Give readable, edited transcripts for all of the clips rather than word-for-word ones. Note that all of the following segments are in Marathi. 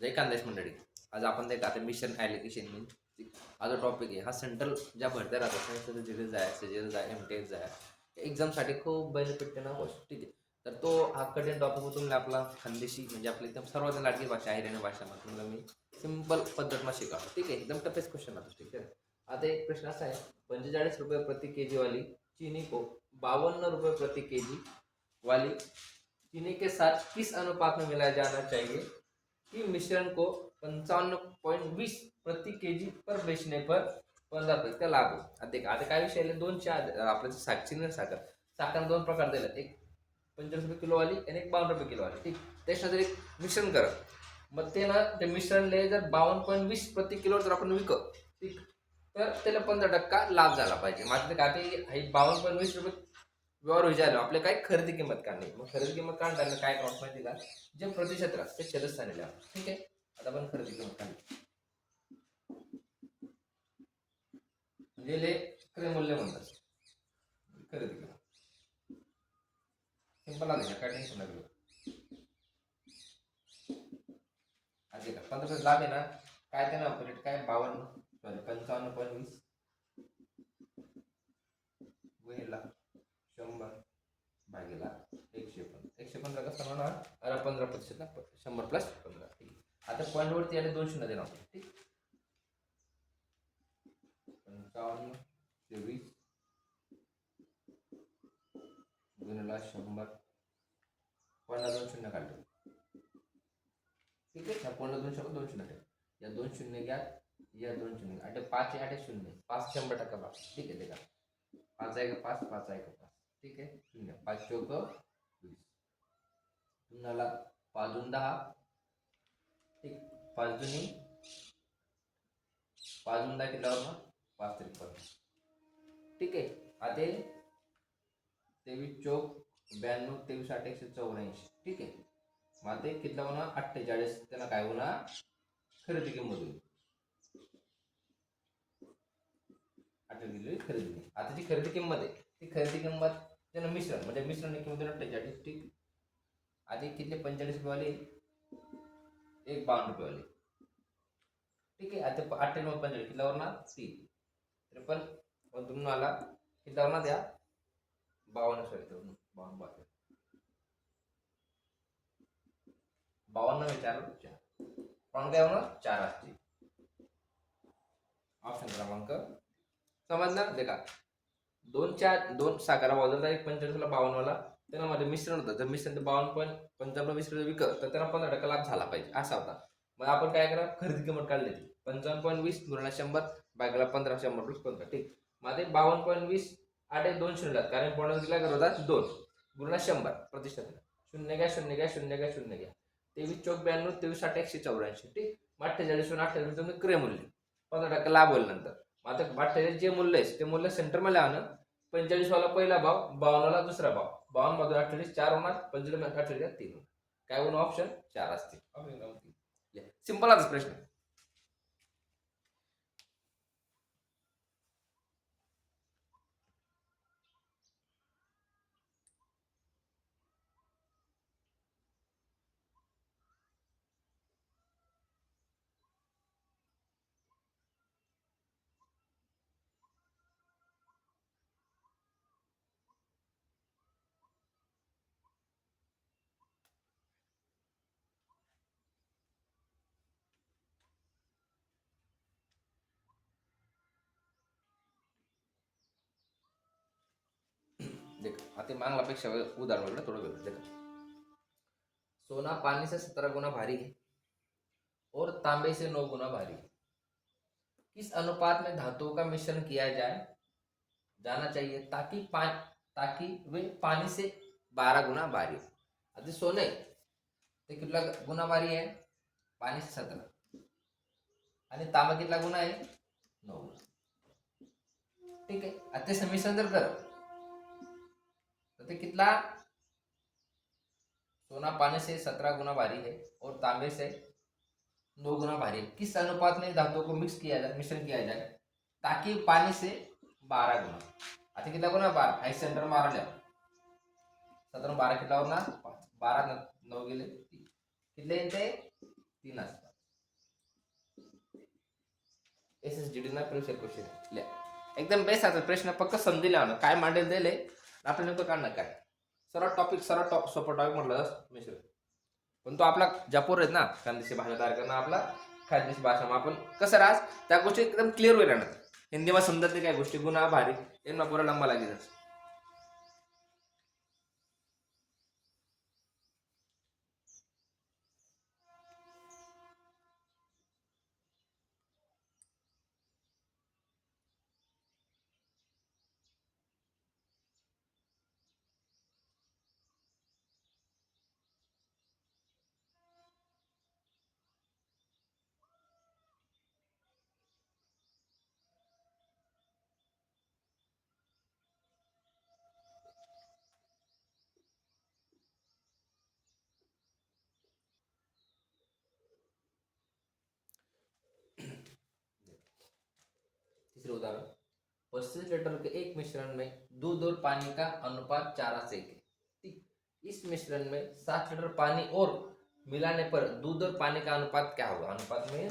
जय खानदेश मंडळी. आज आपण आता मिशन ॲलिगेशन हा जो टॉपिक आहे हा सेंट्रल ज्या भरत्या राहतात जिल्ह्यात जाय सीजीएल जाय MTS जाय एक्झामसाठी खूप बेनिफिट त्यांना गोष्ट. ठीक आहे, तर तो हा कठीण टॉपिक तुम्ही आपला खानदेशी म्हणजे आपली एकदम सर्वात लाडकी भाषा आहे भाषा तुम्हाला मी सिंपल पद्धतीनं शिकवतो. ठीक आहे, एकदम टफेस्ट क्वेश्चन आता. ठीक आहे, आता एक प्रश्न असा आहे, 45 रुपये प्रति के जी वाली चीनी को 52 रुपये प्रति के जी वाली चीनी के साथ किस अनुपात में मिलाया जाना चाहिए कि मिश्रण को 55.20 प्रति केजी पर बेचने पर 15% का लाभ हो. आता काय विषय आले, दोनशे आपलं चीनी साखर साखर दोन प्रकार दिलेत, एक 45 रुपये किलो वाली आणि एक 52 रुपये किलो वाली. ठीक, त्याच्यानंतर एक मिश्रण करा. मग ते ना ते मिश्रणले जर 52.20 प्रति किलो जर आपण विकत, ठीक, तर त्याला 15% लाभ झाला पाहिजे. मात्र काय ते 52.20 रुपये व्यवहार विचारलो आपले काय खरेदी किंमत काढणे. मग खरेदी किंमत काढताना काय क्रॉस माहिती का, जे प्रतिशत ते छेदस्थानी लिहा. ठीक आहे, आता आपण खरेदी किंमत काढली म्हणजे खरे मूल्य म्हणतात खरेदी किंमत. सिंपल आले काय टेन्शन लागलं. आधी का 15% लाभ आहे ना, काय ते ना रेट काय 52 सॉरी 55.20 गुणिले 100 भागीला 115 कसं होणार, 15% ना 100 प्लस 15. ठीक, आता पॉईंट वरती आले 2 शून्य देणार. ठीक, 55.20 गुणिले 100 पॉईंटला 2 शून्य काढले. ठीक आहे, ह्या पॉईंटला 2 शून्य 2 शून्य ठेवा, या 2 शून्य घ्या, या 2 शून्य 5 8 शून्य 5 100% बा. ठीक आहे, ते का 5 आहे का 5 5 आहे का 5. ठीक आहे, शून्य 5 चौक 20 पुन्हा 5 2 10. ठीक, 5 दुनी 5 2 10 किती ना 5 53. ठीक आहे, आता 23 चौक 92 23 8 184. ठीक आहे, मग ते कितला होणार 48. त्यांना काय होणार खरेदी किंमत होईल 48 खरेदी. आता जी खरेदी किंमत आहे ती खरेदी किंमत त्यानं मिश्रण म्हणजे मिश्रण किंमत 48. ठीक, आधी किती 45 रुपये वाले एक 52 रुपये वाले. ठीक आहे, आता 48 45 कितीला होणार 3 53 तुम्हाला कितीला होणार द्या 52 सॉरी 52 52 विचार पण काय होणार 4 असते. ऑप्शन क्रमांक समजलं देखा, 2 साखरा वाजवता एक 45 ला 52 वाला त्यांना मध्ये मिश्रण होतं. जर मिश्रण 52.55 विकत तर त्यांना 15% लाभ झाला पाहिजे असा होता. मग आपण काय करा खरेदी किंमत काढली 55.20 गुणिले 100 भागीला 15 100 प्लस 15. ठीक, मध्ये 52.20 8 2 शून्य कारण पॉईंट दिला करतात 2 गुणिले 100 प्रतिशत शून्य घ्या शून्य घ्या शून्य घ्या शून्य घ्या 23 चौक 92 23 8 184. ठीक, 48 28 तुम्ही क्रय मूल्य 15% लाभ होईल नंतर. आता 48 जे मूल्य आहे ते मूल्य सेंटरमध्ये आणा. 45 वाला पहिला भाव 52 वाला दुसरा भाव 52 मधून 48 4 होणार 45 48 3 होणार. काय होणार ऑप्शन 4 असतील. सिंपल आच प्रश्न. देखा आता मांगलापेक्षा उदाहरण वेगळं थोडं वेगळं. देखा, सोना पानी से 17 गुना भारी है और तांबे से 9 गुना भारी है. किस अनुपात में धातुओं का मिश्रण किया जाना चाहिए ताकि वे पानी से 12 गुना भारी हो. आता सोने ते कितला गुना भारी आहे पानी से 17 आणि तांबा कितला गुना आहे 9 गुना. ठीक आहे, आता समीकरण जर कर तो कितना सोना पानी से 17 गुना भारी है और तांबे से 9 गुना भारी है. किस अनुपात में धातुओं को मिश्रण किया जाए ताकि पानी से 12 गुना. आता कितना गुना 12 हाई सेंटर मारा लिया 17 12 कितना होना 5 12 9 गेले 3 कितले येते 3 असतात. SSGD ना प्रिव्हियस क्वेश्चन लिहा. एकदम बेस्ट आता प्रश्न फक्त समजले ना काय मांडेल दिले आपलं नेमकं काढणं काय. सरळ टॉपिक सोपा टॉपिक म्हटलं मिश्र. पण तो आपला ज्या पोर आहेत ना खानदेशी भाषा तयार करणं आपला खानदेशी भाषा मग आपण कसं राहत त्या गोष्टी एकदम क्लिअर होईल ना. हिंदीमध्ये समजत नाही काय गोष्टी गुन्हा भारी यांना पुरा लंबा लागेल. तीसरे उदाहरण 35 लीटर के एक मिश्रण में दूध और पानी का अनुपात 4:1 है. ठीक. इस मिश्रण में 7 लीटर पानी और मिलाने पर दूध और पानी का अनुपात क्या होगा. अनुपात में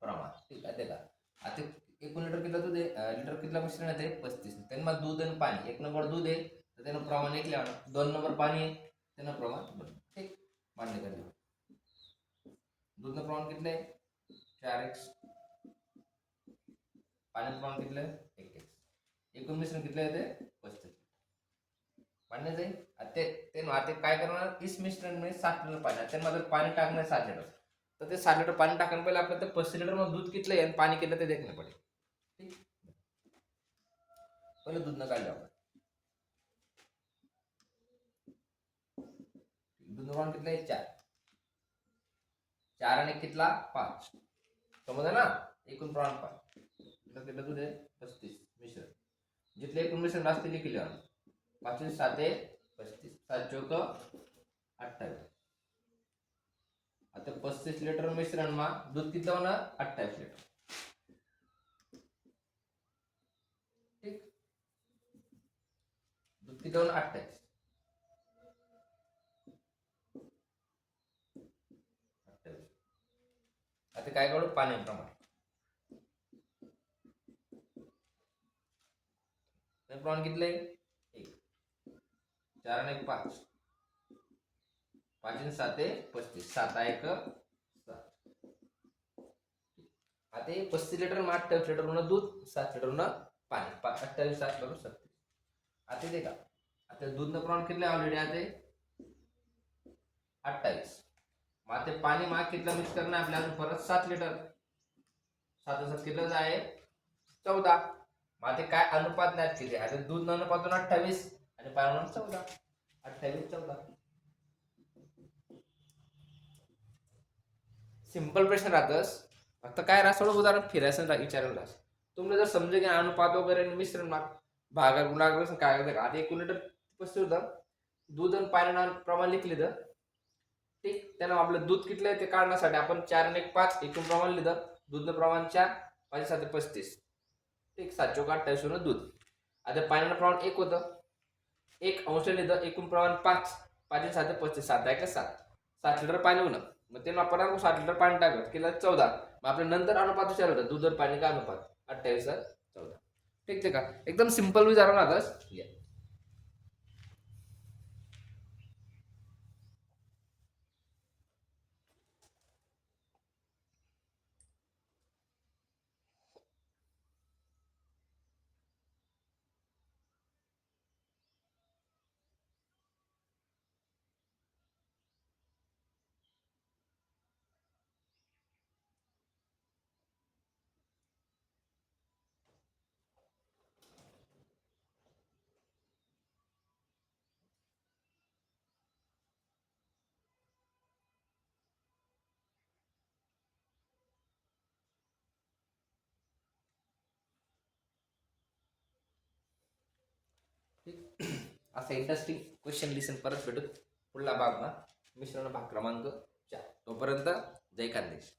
प्रमाण. ठीक आहे का. आता 1 लिटर किती दूध आहे लिटर किती मिश्रण आहे 35. त्यांना दूध आणि पाणी 1 नंबर दूध आहे तर त्यानं प्रमाण 1 लिहा. 2 नंबर पाणी आहे त्यानं प्रमाण 2. ठीक मान्य करा. दूधनं प्रमाण किती आहे 4x. पाण्याचं प्रमाण किती आहे 1x. एकूण मिश्रण किती आहे ते 35. मान्य जाईल. आता काय करणार इस मिश्रण में 7 लीटर पाणी त्यांना जर पाणी टाकणं 7 लीटर तर ते 7 लीटर पाणी टाकणं पहिले आपलं ते 35 लीटर मध्ये दूध कितलं आहे आणि पाणी कितलं ते देखणं पडेल. ठीक. पहिले दूध न काढलं आपण. दूध प्रमाण कितलं आहे 4. 4 आणि कितला 5. समजा ना एकूण प्रमाण 5. किती दूध आहे 35 मिश्रण. जितले एकूण मिश्रण असते ते किलो 5 7 35 7 चौक 28. आता 35 लीटर मिश्रण मा दूध किती होणार 28 लीटर. ठीक. दूध किती होणार 28. आता काय करू पाणी प्रमाण. प्रमाण कितले 1. 4 आणि 1 5. 5 आणि 7 35. 7 1 7. आता 35 लीटर में 28 लीटर न दूध 7 लीटर न पाणी 28 7 बरोबर 37. आता ते का आता दूध न प्रमाण कितले ऑलरेडी आता 28. मग आता पाणी माग कितलं मिक्स करणं आपल्याला परत 7 लीटर. 7 7 किलो आहे 14. मग आता काय अनुपात नाही किती आता दूध अनुपातून 28 आणि पाण्यातून 14. 28 14. सिंपल प्रश्न राहतस फक्त काय राहा थोडं उदाहरण फिरायचं विचारायला. तुम्ही जर समजे की अनुपात वगैरे मिश्रण भागा गुणाकार काय करते आता 1 लिटर 35 होतं दूध आणि पाण्यानं प्रमाण लिहिलं तर ठीक. त्यानं आपलं दूध कितलं आहे ते काढण्यासाठी आपण 4 आणि 1 5 एकूण प्रमाण लिहिलं. दूधनं प्रमाण 4 5 7 35. ठीक. 7 चौक 28 दूध. आता पाण्याचं प्रमाण 1 होतं 1 अंश लिहिलं एकूण प्रमाण 5 5 7 35 7 1 7. 7 लिटर पाणी होणं मग ते आपण 7 लिटर पाणी टाकत केलं 14. मग आपल्या नंतर अनुपात विचार होता दूध और पाणी का अनुपात 28 14. ठीक आहे का एकदम सिंपल विचारून आताच. ठीक. असा इंटरेस्टिंग क्वेश्चन लिसन परत भेटू पुढला भाग ना मिश्रण भाग क्रमांक 4. तोपर्यंत जय खानदेश.